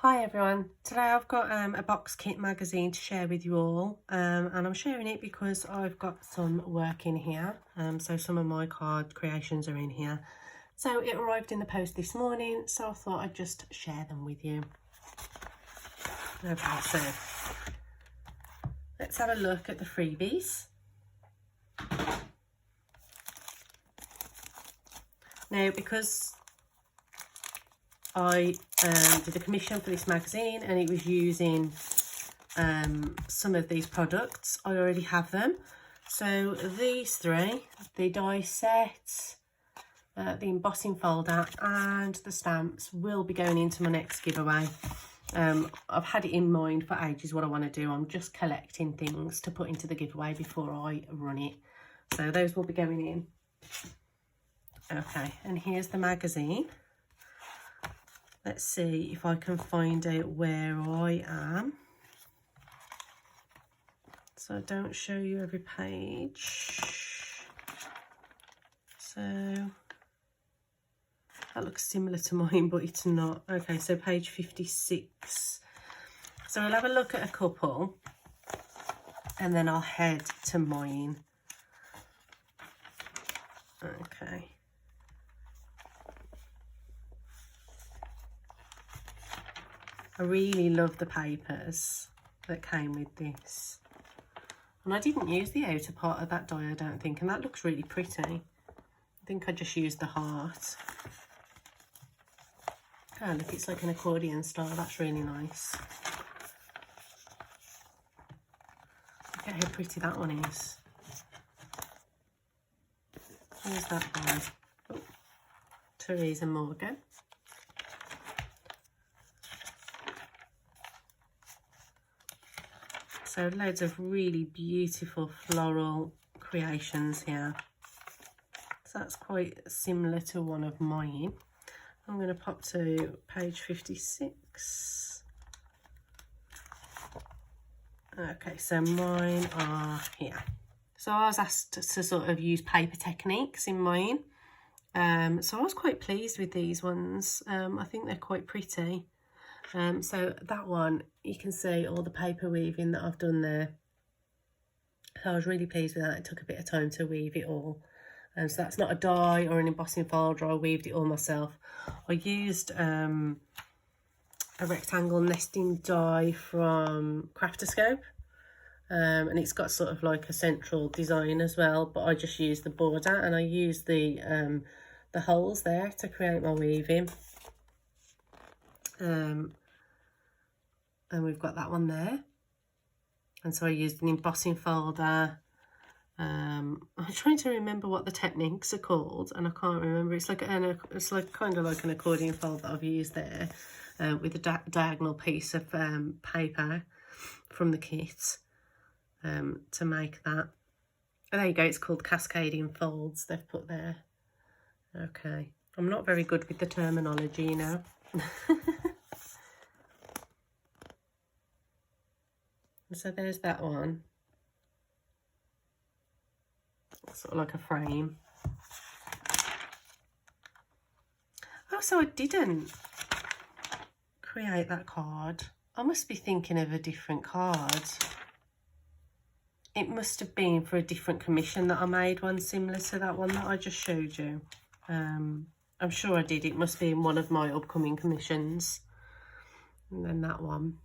Hi everyone, today I've got a box kit magazine to share with you all, and I'm sharing it because I've got some work in here, so some of my card creations are in here. So it arrived in the post this morning, so I thought I'd just share them with you. Okay, so let's have a look at the freebies. Now, because I did a commission for this magazine and it was using some of these products, I already have them. So these three, the die set, the embossing folder and the stamps will be going into my next giveaway. I've had it in mind for ages what I want to do. I'm just collecting things to put into the giveaway before I run it. So those will be going in. Okay, and here's the magazine. Let's see if I can find out where I am. So I don't show you every page. So that looks similar to mine, but it's not. Okay, so page 56. So I'll have a look at a couple and then I'll head to mine. Okay. I really love the papers that came with this. And I didn't use the outer part of that die, I don't think, and that looks really pretty. I think I just used the heart. Oh, look, it's like an accordion style. That's really nice. Look at how pretty that one is. Where's that one? Oh, Teresa Morgan. So loads of really beautiful floral creations here. So that's quite similar to one of mine. I'm going to pop to page 56. Okay, so mine are here. So I was asked to sort of use paper techniques in mine. So I was quite pleased with these ones. I think they're quite pretty. So that one, you can see all the paper weaving that I've done there. So I was really pleased with that. It took a bit of time to weave it all. So that's not a die or an embossing folder. I weaved it all myself. I used a rectangle nesting die from Craftoscope. And it's got sort of like a central design as well, but I just used the border and I used the holes there to create my weaving. And we've got that one there, and so I used an embossing folder. I'm trying to remember what the techniques are called, and I can't remember. It's like kind of like an accordion fold that I've used there, with a diagonal piece of paper from the kit, to make that. And there you go. It's called cascading folds. They've put there. Okay, I'm not very good with the terminology, you know. So there's that one. Sort of like a frame. Oh, so I didn't create that card. I must be thinking of a different card. It must have been for a different commission that I made one similar to that one that I just showed you. I'm sure I did. It must be in one of my upcoming commissions. And then that one.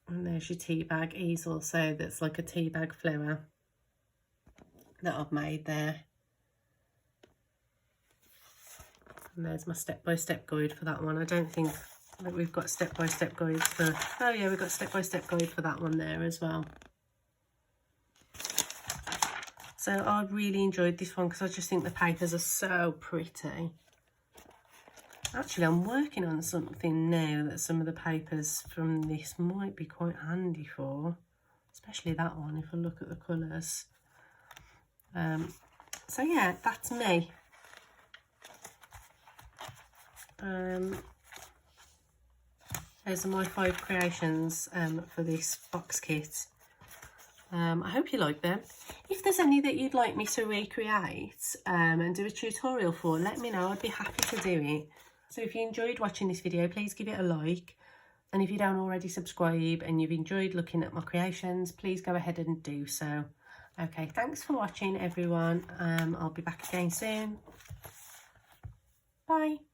And there's your tea bag easel. So that's like a tea bag flower that I've made there. And there's my step-by-step guide for that one. I don't think that we've got step-by-step guides for... Oh yeah, we've got step-by-step guide for that one there as well. So I really enjoyed this one because I just think the papers are so pretty. Actually, I'm working on something now that some of the papers from this might be quite handy for, especially that one if I look at the colours. So yeah, that's me. Those are my 5 creations for this box kit. I hope you like them. If there's any that you'd like me to recreate and do a tutorial for, let me know. I'd be happy to do it. So if you enjoyed watching this video, please give it a like. And if you don't already subscribe and you've enjoyed looking at my creations, please go ahead and do so. Okay, thanks for watching, everyone. I'll be back again soon. Bye.